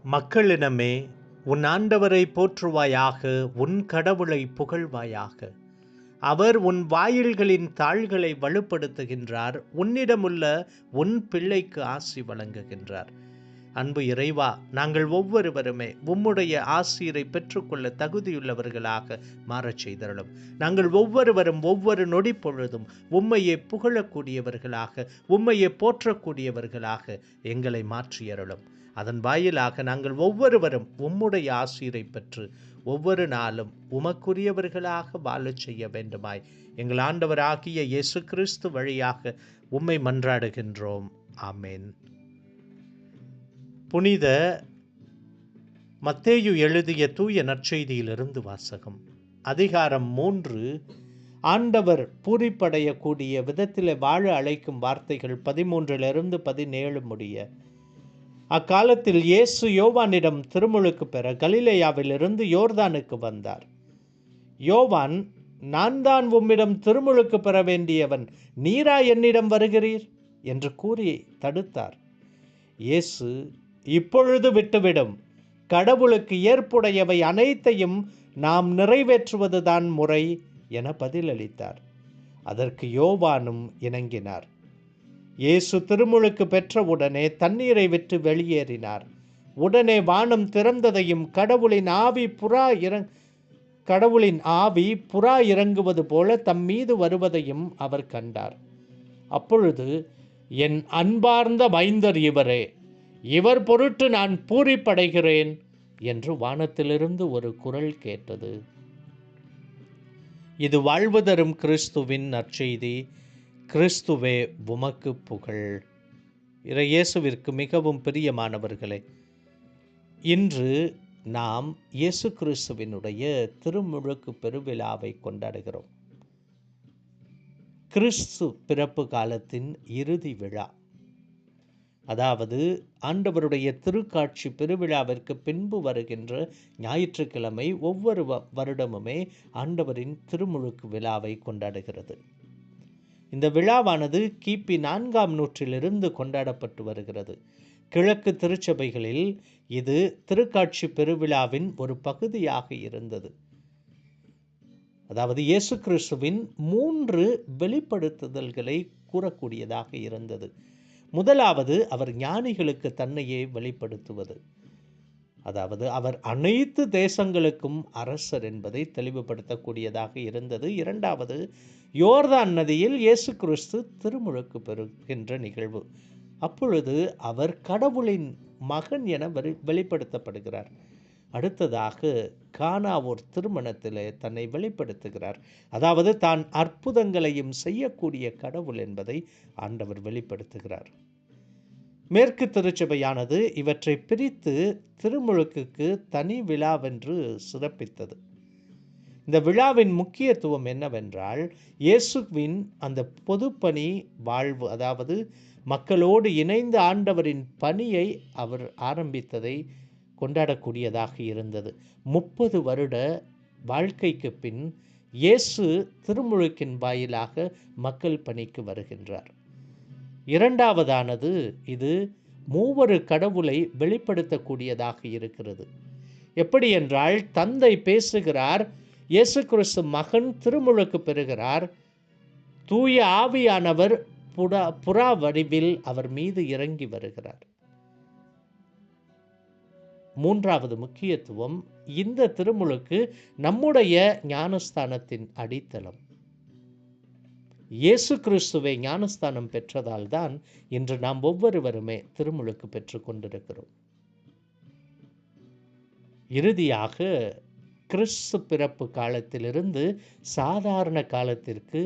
மக்களினமே, உன் ஆண்டவரை போற்றுவாயாக, உன் கடவுளை புகழ்வாயாக. அவர் உன் வாயில்களின் தாள்களை வலுப்படுத்துகின்றார், உன்னிடமுள்ள உன் பிள்ளைக்கு ஆசி வழங்குகின்றார். அன்பு இறைவா, நாங்கள் ஒவ்வொருவருமே உம்முடைய ஆசிரை பெற்றுக்கொள்ள தகுதியுள்ளவர்களாக மாறச் செய்தருளும். நாங்கள் ஒவ்வொருவரும் ஒவ்வொரு நொடி பொழுதும் உம்மையே புகழக்கூடியவர்களாக, உம்மையே போற்றக்கூடியவர்களாக எங்களை மாற்றியருளும். அதன் வாயிலாக நாங்கள் ஒவ்வொருவரும் உம்முடைய ஆசிரை பெற்று ஒவ்வொரு நாளும் உமக்குரியவர்களாக வாழச் செய்ய வேண்டுமாய் எங்கள் ஆண்டவராகிய இயேசு கிறிஸ்து வழியாக உம்மை மன்றாடுகின்றோம். ஆமென். புனித மத்தேயு எழுதிய தூய நற்செய்தியிலிருந்து வாசகம். அதிகாரம் 3. ஆண்டவர் பூரிப்படையக்கூடிய விதத்தில் வாழ அழைக்கும் வார்த்தைகள் 13 17 முடிய. அக்காலத்தில் இயேசு யோவானிடம் திருமுழுக்கு பெற கலிலேயாவிலிருந்து யோர்தானுக்கு வந்தார். யோவான், நான் தான் உம்மிடம் திருமுழுக்கு பெற வேண்டியவன், நீரா என்னிடம் வருகிறீர் என்று கூறி தடுத்தார். இயேசு, இப்பொழுது விட்டுவிடும், கடவுளுக்கு ஏற்புடையவை அனைத்தையும் நாம் நிறைவேற்றுவதுதான் முறை என பதிலளித்தார். அதற்கு யோவானும் இணங்கினார். இயேசு திருமுழுக்கு பெற்றவுடனே தண்ணீரை விட்டு வெளியேறினார். உடனே வானம் திறந்ததையும் கடவுளின் ஆவி புறா இறங்குவது போல தம் மீது வருவதையும் அவர் கண்டார். அப்பொழுது, என் அன்பார்ந்த மைந்தர் இவரே, இவர் பொருட்டு நான் பூரிப்படைகிறேன் என்று வானத்திலிருந்து ஒரு குரல் கேட்டது. இது வாழ்வு தரும் கிறிஸ்துவின் நற்செய்தி. கிறிஸ்துவே உமக்கு புகழ். இயேசுவிற்கு மிகவும் பிரியமானவர்களே, இன்று நாம் இயேசு கிறிஸ்துவினுடைய திருமுழுக்கு பெருவிழாவை கொண்டாடுகிறோம். கிறிஸ்து பிறப்பு காலத்தின் இறுதி விழா, அதாவது ஆண்டவருடைய திருக்காட்சி பெருவிழாவிற்கு பின்பு வருகின்ற ஞாயிற்றுக்கிழமை ஒவ்வொரு வருடமுமே ஆண்டவரின் திருமுழுக்கு விழாவை கொண்டாடுகிறது. இந்த விழாவானது கிபி 4ஆம் நூற்றிலிருந்து கொண்டாடப்பட்டு வருகிறது. கிழக்கு திருச்சபைகளில் இது திருக்காட்சி பெருவிழாவின் ஒரு பகுதியாக இருந்தது. அதாவது இயேசு கிறிஸ்துவின் 3 வெளிப்படுத்துதல்களை கூறக்கூடியதாக இருந்தது. முதலாவது, அவர் ஞானிகளுக்கு தன்னையே வெளிப்படுத்துவது, அதாவது அவர் அனைத்து தேசங்களுக்கும் அரசர் என்பதை தெளிவுபடுத்தக்கூடியதாக இருந்தது. இரண்டாவது, யோர்தான் நதியில் இயேசு கிறிஸ்து திருமுழுக்கு பெறுகின்ற நிகழ்வு. அப்பொழுது அவர் கடவுளின் மகன் என வெளிப்படுத்தப்படுகிறார். அடுத்ததாக, கானாவூர் திருமணத்திலே தன்னை வெளிப்படுத்துகிறார். அதாவது தான் அற்புதங்களையும் செய்யக்கூடிய கடவுள் என்பதை ஆண்டவர் வெளிப்படுத்துகிறார். மேற்கு திருச்சபையானது இவற்றை பிரித்து திருமுழுக்குக்கு தனி விழாவென்று சிறப்பித்தது. இந்த விழாவின் முக்கியத்துவம் என்னவென்றால், இயேசுவின் அந்த பொதுப்பணி வாழ்வு, அதாவது மக்களோடு இணைந்து ஆண்டவரின் பணியை அவர் ஆரம்பித்ததை கொண்டாடக்கூடியதாக இருந்தது. 30 வருட வாழ்க்கைக்கு பின் இயேசு திருமுழுக்கின் வாயிலாக மக்கள் பணிக்கு வருகின்றார். இரண்டாவதானது, இது மூவரு கடவுளை வெளிப்படுத்தக்கூடியதாக இருக்கிறது. எப்படி என்றால், தந்தை பேசுகிறார், இயேசு கிறிஸ்து மகன் திருமுழுக்கு பெறுகிறார், தூய ஆவியானவர் புறா வடிவில் அவர் மீது இறங்கி வருகிறார். மூன்றாவது முக்கியத்துவம், இந்த திருமுழுக்கு நம்முடைய ஞானஸ்தானத்தின் அடித்தளம். இயேசு கிறிஸ்துவை ஞானஸ்தானம் பெற்றதால் தான் இன்று நாம் ஒவ்வொருவருமே திருமுழுக்கு பெற்று கொண்டிருக்கிறோம். இறுதியாக, கிறிஸ்து பிறப்பு காலத்திலிருந்து சாதாரண காலத்திற்கு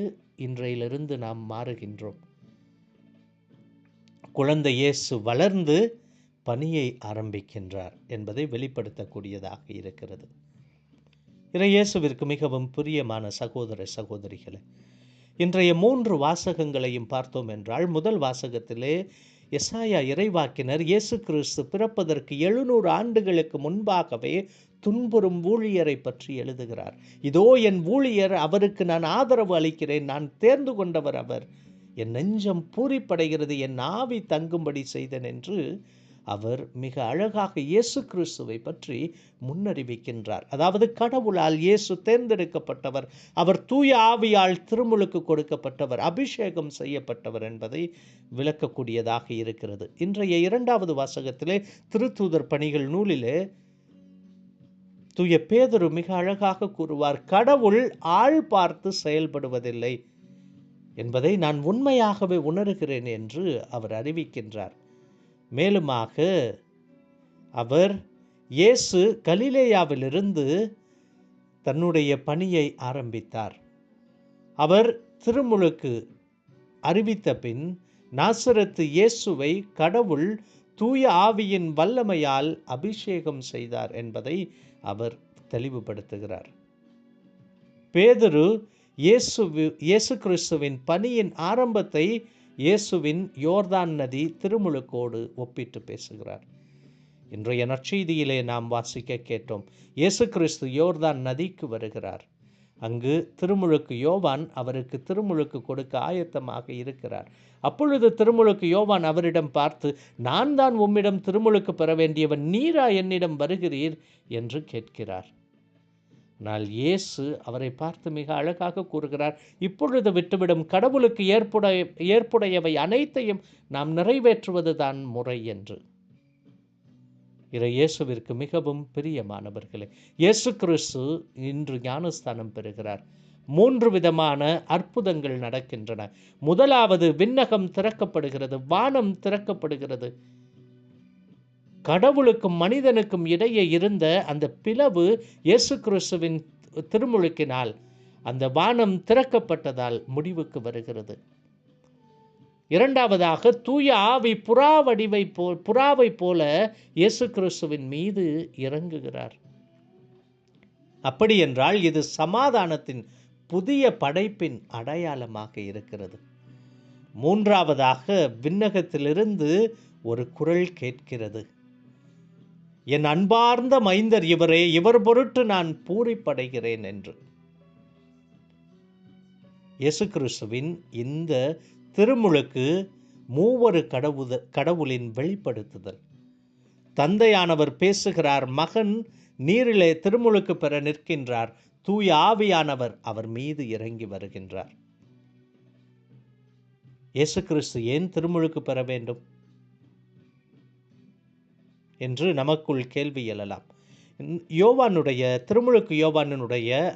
இன்றையிலிருந்து நாம் மாறுகின்றோம். குழந்தை இயேசு வளர்ந்து பணியை ஆரம்பிக்கின்றார் என்பதை வெளிப்படுத்தக்கூடியதாக இருக்கிறது. இயேசுவிற்கு மிகவும் பிரியமான சகோதர சகோதரிகளே, இன்றைய 3 வாசகங்களையும் பார்த்தோம் என்றால், முதல் வாசகத்திலே எசாயா இறைவாக்கினர் இயேசு கிறிஸ்து பிறப்பதற்கு 700 ஆண்டுகளுக்கு முன்பாகவே துன்புறும் ஊழியரை பற்றி எழுதுகிறார். இதோ என் ஊழியர், அவருக்கு நான் ஆதரவு அளிக்கிறேன், நான் தேர்ந்து கொண்டவர் அவர், என் நெஞ்சம் பூரிப்படைகிறது, என் ஆவி தங்கும்படி செய்தேன் என்று அவர் மிக அழகாக இயேசு கிறிஸ்துவை பற்றி முன்னறிவிக்கின்றார். அதாவது கடவுளால் இயேசு தேர்ந்தெடுக்கப்பட்டவர், அவர் தூய ஆவியால் திருமுழுக்கு கொடுக்கப்பட்டவர், அபிஷேகம் செய்யப்பட்டவர் என்பதை விளக்கக்கூடியதாக இருக்கிறது. இன்றைய 2வது வாசகத்திலே திருத்தூதர் பணிகள் நூலிலே தூய பேதுரு மிக அழகாக கூறுவார், கடவுள் ஆள் பார்த்து செயல்படுவதில்லை என்பதை நான் உண்மையாகவே உணர்கிறேன் என்று அவர் அறிவிக்கின்றார். மேலுமாக அவர் இயேசு கலிலேயாவிலிருந்து தன்னுடைய பணியை ஆரம்பித்தார். அவர் திருமுழுக்கு அறிவித்த பின் நாசரத்து இயேசுவை கடவுள் தூய ஆவியின் வல்லமையால் அபிஷேகம் செய்தார் என்பதை அவர் தெளிவுபடுத்துகிறார். பேதுரு இயேசு கிறிஸ்துவின் பணியின் ஆரம்பத்தை இயேசுவின் யோர்தான் நதி திருமுழுக்கோடு ஒப்பிட்டு பேசுகிறார். இன்றைய நற்செய்தியிலே நாம் வாசிக்க கேட்டோம், இயேசு கிறிஸ்து யோர்தான் நதிக்கு வருகிறார். அங்கு திருமுழுக்கு யோவான் அவருக்கு திருமுழுக்கு கொடுக்க ஆயத்தமாக இருக்கிறார். அப்பொழுது திருமுழுக்கு யோவான் அவரிடம் பார்த்து, நான் தான் உம்மிடம் திருமுழுக்கு பெற வேண்டியவன், நீரா என்னிடம் வருகிறீர் என்று கேட்கிறார். ஆனால் இயேசு அவரை பார்த்து மிக அழகாக கூறுகிறார், இப்பொழுது விட்டுவிடும், கடவுளுக்கு ஏற்புடையவை அனைத்தையும் நாம் நிறைவேற்றுவதுதான் முறை என்று. இயேசுவிற்கு மிகவும் பிரியமானவர்களே, இயேசு கிறிஸ்து இன்று ஞானஸ்தானம் பெறுகிறார். 3 விதமான அற்புதங்கள் நடக்கின்றன. முதலாவது, விண்ணகம் திறக்கப்படுகிறது, வானம் திறக்கப்படுகிறது. கடவுளுக்கும் மனிதனுக்கும் இடையே இருந்த அந்த பிளவு இயேசு கிறிஸ்துவின் திருமுழுக்கினால், அந்த வானம் திறக்கப்பட்டதால் முடிவுக்கு வருகிறது. இரண்டாவதாக, தூய ஆவி புறாவை போல இயேசு கிறிஸ்துவின் மீது இறங்குகிறார். அப்படி என்றால் இது சமாதானத்தின் புதிய படைப்பின் அடையாளமாக இருக்கிறது. மூன்றாவதாக, விண்ணகத்திலிருந்து ஒரு குரல் கேட்கிறது, என் அன்பார்ந்த மைந்தர் இவரே, இவர் பொருட்டு நான் பூரிப்படைகிறேன் என்று. இயேசு கிறிஸ்துவின் இந்த திருமுழுக்கு மூவரு கடவுளின் வெளிப்படுத்துதல். தந்தையானவர் பேசுகிறார், மகன் நீரிலே திருமுழுக்கு பெற நிற்கின்றார், தூய ஆவியானவர் அவர் மீது இறங்கி வருகின்றார். இயேசு கிறிஸ்து ஏன் திருமுழுக்கு பெற வேண்டும் என்று நமக்குள் கேள்வி எழலாம். யோவானுடைய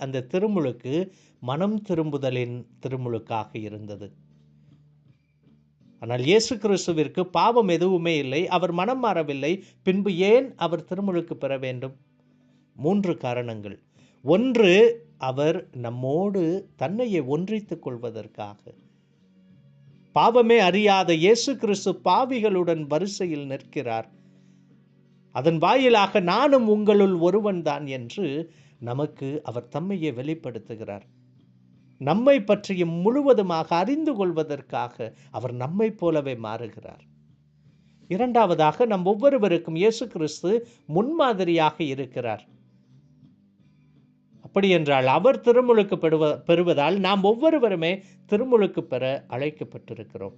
அந்த திருமுழுக்கு மனம் திரும்புதலின் திருமுழுக்காக இருந்தது. ஆனால் இயேசு கிறிஸ்துவிற்கு பாவம் எதுவுமே இல்லை, அவர் மனம் மாறவில்லை. பின்பு ஏன் அவர் திருமுழுக்கு பெற வேண்டும்? 3 காரணங்கள். 1, அவர் நம்மோடு தன்னையே ஒன்றித்துக் கொள்வதற்காக. பாவமே அறியாத இயேசு கிறிஸ்து பாவிகளுடன் வரிசையில் நிற்கிறார். அதன் வாயிலாக நானும் உங்களுள் ஒருவன்தான் என்று நமக்கு அவர் தம்மையே வெளிப்படுத்துகிறார். நம்மை பற்றியும் முழுவதுமாக அறிந்து கொள்வதற்காக அவர் நம்மை போலவே மாறுகிறார். இரண்டாவதாக, நம் ஒவ்வொருவருக்கும் இயேசு கிறிஸ்து முன்மாதிரியாக இருக்கிறார். அப்படி என்றால் அவர் திருமுழுக்கு பெறுவதால் நாம் ஒவ்வொருவருமே திருமுழுக்கு பெற அழைக்கப்பட்டிருக்கிறோம்.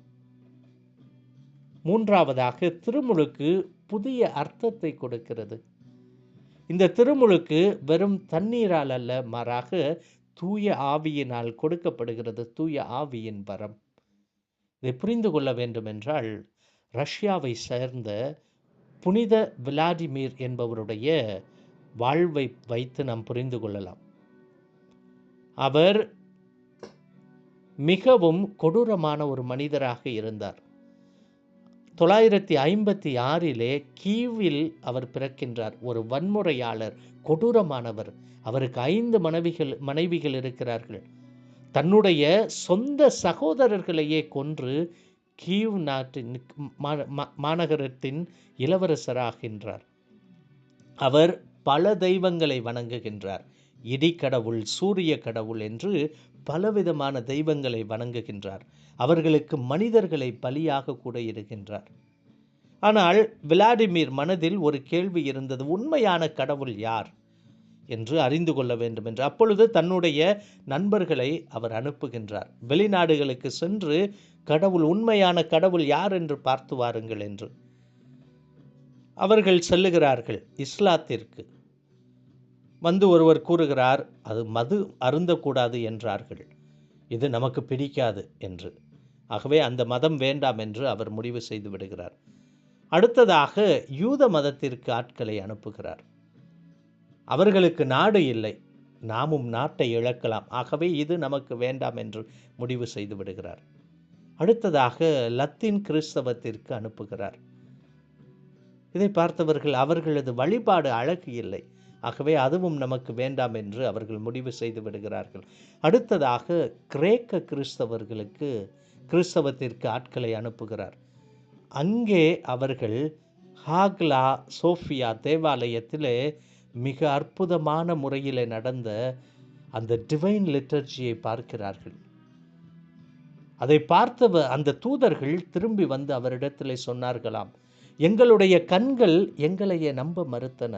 மூன்றாவதாக, திருமுழுக்கு புதிய அர்த்தத்தை கொடுக்கிறது. இந்த திருமுழுக்கு வெறும் தண்ணீரால் அல்ல, மாறாக தூய ஆவியினால் கொடுக்கப்படுகிறது, தூய ஆவியின் வரம். இதை புரிந்து கொள்ள வேண்டும் என்றால், ரஷ்யாவை சேர்ந்த புனித விளாடிமிர் என்பவருடைய வாழ்வை வைத்து நாம் புரிந்து கொள்ளலாம். அவர் மிகவும் கொடூரமான ஒரு மனிதராக இருந்தார். 956 கீவில் அவர் பிறக்கின்றார். ஒரு வன்முறையாளர், கொடூரமானவர். அவருக்கு 5 மனைவிகள் இருக்கிறார்கள். தன்னுடைய சொந்த சகோதரர்களையே கொன்று கீவ் நாட்டின் மாநகரத்தின் இளவரசராகின்றார். அவர் பல தெய்வங்களை வணங்குகின்றார். இடிக்கடவுள், சூரிய கடவுள் என்று பலவிதமான தெய்வங்களை வணங்குகின்றார். அவர்களுக்கு மனிதர்களை பலியாக கூட இடுகின்றார். ஆனால் விளாடிமிர் மனதில் ஒரு கேள்வி இருந்தது, உண்மையான கடவுள் யார் என்று அறிந்து கொள்ள வேண்டும் என்று. அப்பொழுது தன்னுடைய நண்பர்களை அவர் அனுப்புகின்றார், வெளிநாடுகளுக்கு சென்று உண்மையான கடவுள் யார் என்று பார்த்து வாருங்கள் என்று. அவர்கள் செல்லுகிறார்கள் இஸ்லாத்திற்கு. வந்து ஒருவர் கூறுகிறார், அது மது அருந்தக்கூடாது என்றார்கள், இது நமக்கு பிடிக்காது என்று. ஆகவே அந்த மதம் வேண்டாம் என்று அவர் முடிவு செய்து விடுகிறார். அடுத்ததாக யூத மதத்திற்கு ஆட்களை அனுப்புகிறார். அவர்களுக்கு நாடு இல்லை, நாமும் நாட்டை இழக்கலாம், ஆகவே இது நமக்கு வேண்டாம் என்று முடிவு செய்து விடுகிறார். அடுத்ததாக லத்தீன் கிறிஸ்தவத்திற்கு அனுப்புகிறார். இதை பார்த்தவர்கள் அவர்களது வழிபாடு அழகு இல்லை, ஆகவே அதுவும் நமக்கு வேண்டாம் என்று அவர்கள் முடிவு செய்து விடுகிறார்கள். அடுத்ததாக கிரேக்க கிறிஸ்தவத்திற்கு ஆட்களை அனுப்புகிறார். அங்கே அவர்கள் ஹாக்லா சோஃபியா தேவாலயத்திலே மிக அற்புதமான முறையில் நடந்த அந்த டிவைன் லிட்டர்ஜியை பார்க்கிறார்கள். அதை பார்த்த அந்த தூதர்கள் திரும்பி வந்து அவரிடத்திலே சொன்னார்களாம், எங்களுடைய கண்கள் எங்களையே நம்ப மறுத்தன.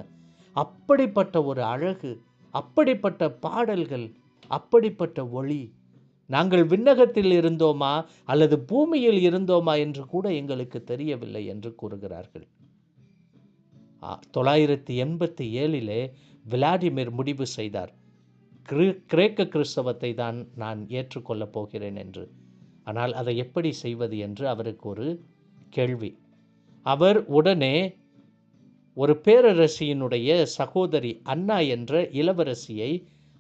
அப்படிப்பட்ட ஒரு அழகு, அப்படிப்பட்ட பாடல்கள், அப்படிப்பட்ட ஒளி, நாங்கள் விண்ணகத்தில் இருந்தோமா அல்லது பூமியில் இருந்தோமா என்று கூட எங்களுக்கு தெரியவில்லை என்று கூறுகிறார்கள். 987 விளாடிமிர் முடிவு செய்தார், கிரேக்க கிறிஸ்தவத்தை தான் நான் ஏற்றுக்கொள்ளப் போகிறேன் என்று. ஆனால் அதை எப்படி செய்வது என்று அவருக்கு ஒரு கேள்வி. அவர் உடனே ஒரு பேரரசியினுடைய சகோதரி அன்னா என்ற இளவரசியை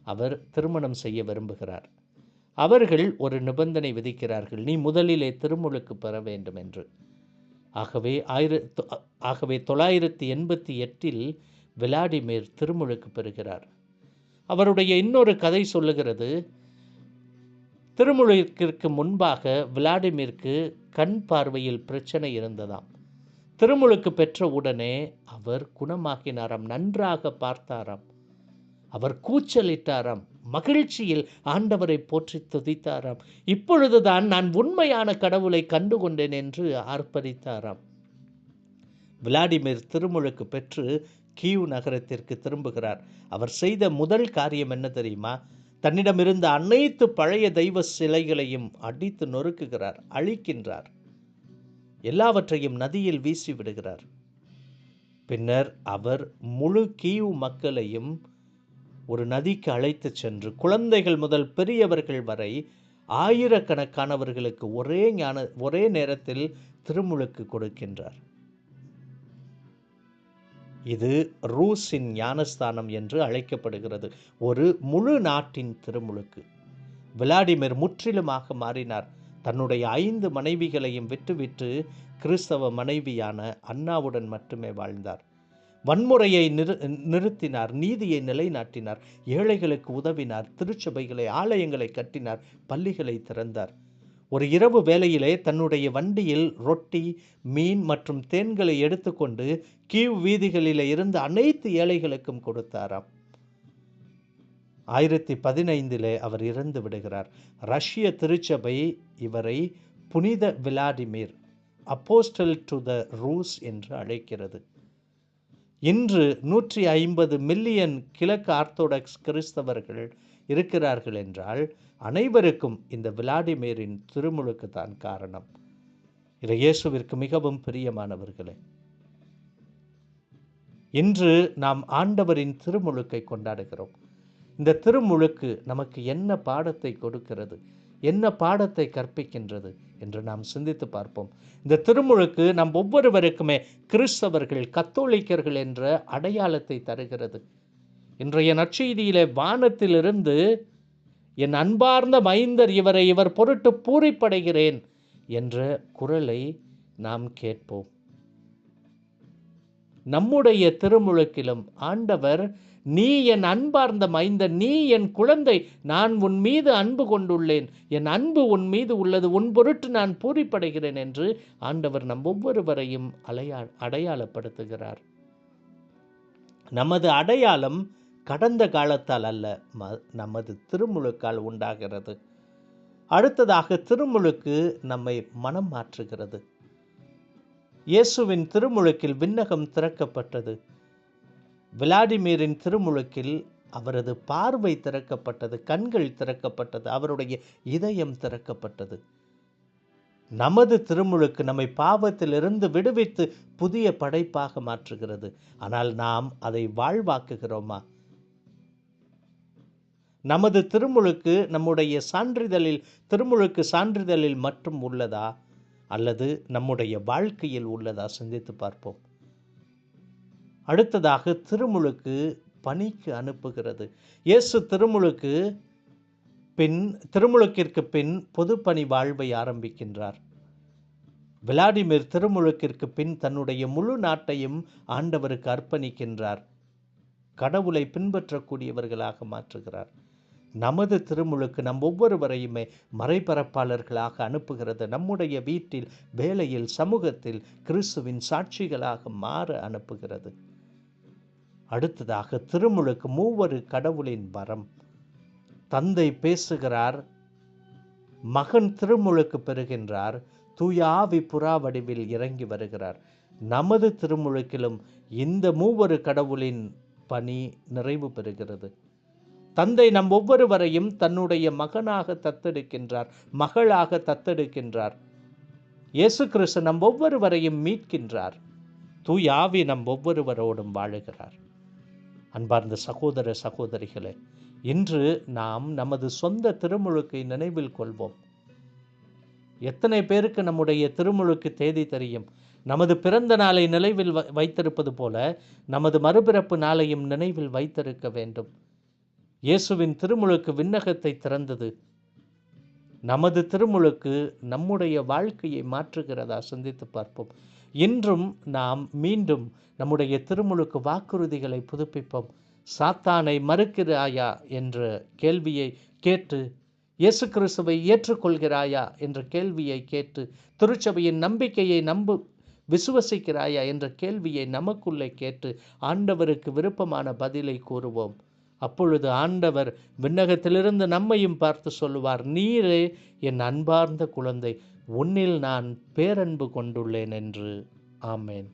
அவர் திருமணம் செய்ய விரும்புகிறார். அவர்கள் ஒரு நிபந்தனை விதிக்கிறார்கள், நீ முதலிலே திருமுழுக்கு பெற வேண்டும் என்று. ஆகவே 988 விளாடிமிர் திருமுழுக்கு பெறுகிறார். அவருடைய இன்னொரு கதை சொல்லுகிறது, திருமுழுக்கிற்கு முன்பாக விளாடிமிருக்கு கண் பார்வையில் பிரச்சனை இருந்ததாம். திருமுழுக்கு பெற்ற உடனே அவர் குணமாக்கினாராம், நன்றாக பார்த்தாராம், அவர் கூச்சலிட்டாராம், மகிழ்ச்சியில் ஆண்டவரை போற்றி துதித்தாராம். இப்பொழுதுதான் நான் உண்மையான கடவுளை கண்டுகொண்டேன் என்று ஆர்ப்பரித்தாராம். விளாடிமிர் திருமுழுக்கு பெற்று கீவ் நகரத்திற்கு திரும்புகிறார். அவர் செய்த முதல் காரியம் என்ன தெரியுமா? தன்னிடமிருந்த அனைத்து பழைய தெய்வ சிலைகளையும் அடித்து நொறுக்குகிறார், அழிக்கின்றார், எல்லாவற்றையும் நதியில் வீசி விடுகிறார். பின்னர் அவர் முழு கீவ் மக்களையும் ஒரு நதிக்கு அழைத்து சென்று குழந்தைகள் முதல் பெரியவர்கள் வரை ஆயிரக்கணக்கானவர்களுக்கு ஒரே நேரத்தில் திருமுழுக்கு கொடுக்கின்றார். இது ரூஸின் ஞானஸ்தானம் என்று அழைக்கப்படுகிறது. ஒரு முழு நாட்டின் திருமுழுக்கு. விளாடிமிர் முற்றிலுமாக மாறினார். தன்னுடைய 5 மனைவிகளையும் விட்டுவிட்டு கிறிஸ்தவ மனைவியான அன்னாவுடன் மட்டுமே வாழ்ந்தார். வன்முறையை நிறுத்தினார், நீதியை நிலைநாட்டினார், ஏழைகளுக்கு உதவினார், திருச்சபைகளை ஆலயங்களை கட்டினார், பள்ளிகளை திறந்தார். ஒரு இரவு வேளையிலே தன்னுடைய வண்டியில் ரொட்டி, மீன் மற்றும் தேன்களை எடுத்துக்கொண்டு கீவ் வீதிகளிலே இருந்து அனைத்து ஏழைகளுக்கும் கொடுத்தாராம். 1015 அவர் இறந்து விடுகிறார். ரஷ்ய திருச்சபை இவரை புனித விளாடிமிர், அப்போஸ்டல் டு த ரூஸ் என்று அழைக்கிறது. இன்று 150 மில்லியன் கிழக்கு ஆர்த்தோடாக்ஸ் கிறிஸ்தவர்கள் இருக்கிறார்கள் என்றால் அனைவருக்கும் இந்த விளாடிமிரின் திருமுழுக்கு தான் காரணம். இது இயேசுவிற்கு மிகவும் பிரியமானவர்களே, இன்று நாம் ஆண்டவரின் திருமுழுக்கை கொண்டாடுகிறோம். இந்த திருமுழுக்கு நமக்கு என்ன பாடத்தை கொடுக்கிறது, என்ன பாடத்தை கற்பிக்கின்றது என்று நாம் சிந்தித்து பார்ப்போம். இந்த திருமுழுக்கு நம் ஒவ்வொருவருக்குமே கிறிஸ்தவர்கள், கத்தோலிக்கர்கள் என்ற அடையாளத்தை தருகிறது. இன்றைய நற்செய்தியிலே வானத்திலிருந்து என் அன்பார்ந்த மைந்தர் இவர் பொருட்டு பூரிப்படைகிறேன் என்ற குரலை நாம் கேட்போம். நம்முடைய திருமுழுக்கிலும் ஆண்டவர், நீ என் அன்பார்ந்த மைந்தன், நீ என் குழந்தை, நான் உன் மீது அன்பு கொண்டுள்ளேன், என் அன்பு உன் மீது உள்ளது, உன் பொருட்டு நான் பூரிப்படைகிறேன் என்று ஆண்டவர் நம் ஒவ்வொருவரையும் அடையாளப்படுத்துகிறார். நமது அடையாளம் கடந்த காலத்தால் அல்ல, நமது திருமுழுக்கால் உண்டாகிறது. அடுத்ததாக திருமுழுக்கு நம்மை மனம் மாற்றுகிறது. இயேசுவின் திருமுழுக்கில் விண்ணகம் திறக்கப்பட்டது. விளாடிமிரின் திருமுழுக்கில் அவரது பார்வை திறக்கப்பட்டது, கண்கள் திறக்கப்பட்டது, அவருடைய இதயம் திறக்கப்பட்டது. நமது திருமுழுக்கு நம்மை பாவத்திலிருந்து விடுவித்து புதிய படைப்பாக மாற்றுகிறது. ஆனால் நாம் அதை வாழ்வாக்குகிறோமா? நமது திருமுழுக்கு நம்முடைய திருமுழுக்கு சான்றிதழில் மட்டும் உள்ளதா, அல்லது நம்முடைய வாழ்க்கையில் உள்ளதா? சிந்தித்து பார்ப்போம். அடுத்ததாக, திருமுழுக்கு பணிக்கு அனுப்புகிறது. இயேசு திருமுழுக்கிற்கு பின் பொதுப்பணி வாழ்வை ஆரம்பிக்கின்றார். விளாடிமிர் திருமுழுக்கிற்கு பின் தன்னுடைய முழு நாட்டையும் ஆண்டவருக்கு அர்ப்பணிக்கின்றார். கடவுளை பின்பற்றக்கூடியவர்களாக மாற்றுகிறார். நமது திருமுழுக்கு நம் ஒவ்வொருவரையுமே மறைபரப்பாளர்களாக அனுப்புகிறது. நம்முடைய வீட்டில், வேலையில், சமூகத்தில் கிறிஸ்துவின் சாட்சிகளாக மாற அனுப்புகிறது. அடுத்ததாக, திருமுழுக்கு மூவரு கடவுளின் வரம். தந்தை பேசுகிறார், மகன் திருமுழுக்கு பெறுகின்றார், தூய ஆவி புறா வடிவில் இறங்கி வருகிறார். நமது திருமுழுக்கிலும் இந்த மூவரு கடவுளின் பணி நிறைவு பெறுகிறது. தந்தை நம் ஒவ்வொருவரையும் தன்னுடைய மகனாக தத்தெடுக்கின்றார், மகளாக தத்தெடுக்கின்றார். இயேசு கிறிஸ்து நம் ஒவ்வொருவரையும் மீட்கின்றார். தூய ஆவி நம் ஒவ்வொருவரோடும் வாழுகிறார். அன்பார்ந்த சகோதர சகோதரிகளே, இன்று நாம் நமது சொந்த திருமுழுக்கை நினைவில் கொள்வோம். எத்தனை பேருக்கு நம்முடைய திருமுழுக்கு தேதி தெரியும்? நமது பிறந்த நாளை நினைவில் வைத்திருப்பது போல நமது மறுபிறப்பு நாளையும் நினைவில் வைத்திருக்க வேண்டும். இயேசுவின் திருமுழுக்கு விண்ணகத்தை திறந்தது. நமது திருமுழுக்கு நம்முடைய வாழ்க்கையை மாற்றுகிறதா? சிந்தித்து பார்ப்போம். இன்றும் நாம் மீண்டும் நம்முடைய திருமுழுக்கு வாக்குறுதிகளை புதுப்பிப்போம். சாத்தானை மறுக்கிறாயா என்ற கேள்வியை கேட்டு, இயேசு கிறிஸ்துவை ஏற்றுக்கொள்கிறாயா என்ற கேள்வியை கேட்டு, திருச்சபையின் நம்பிக்கையை விசுவசிக்கிறாயா என்ற கேள்வியை நமக்குள்ளே கேட்டு ஆண்டவருக்கு விருப்பமான பதிலை கூறுவோம். அப்பொழுது ஆண்டவர் விண்ணகத்திலிருந்து நம்மையும் பார்த்து சொல்லுவார், நீரே என் அன்பார்ந்த குழந்தை, உன்னில் நான் பேரன்பு கொண்டுள்ளேன் என்று. ஆமேன்.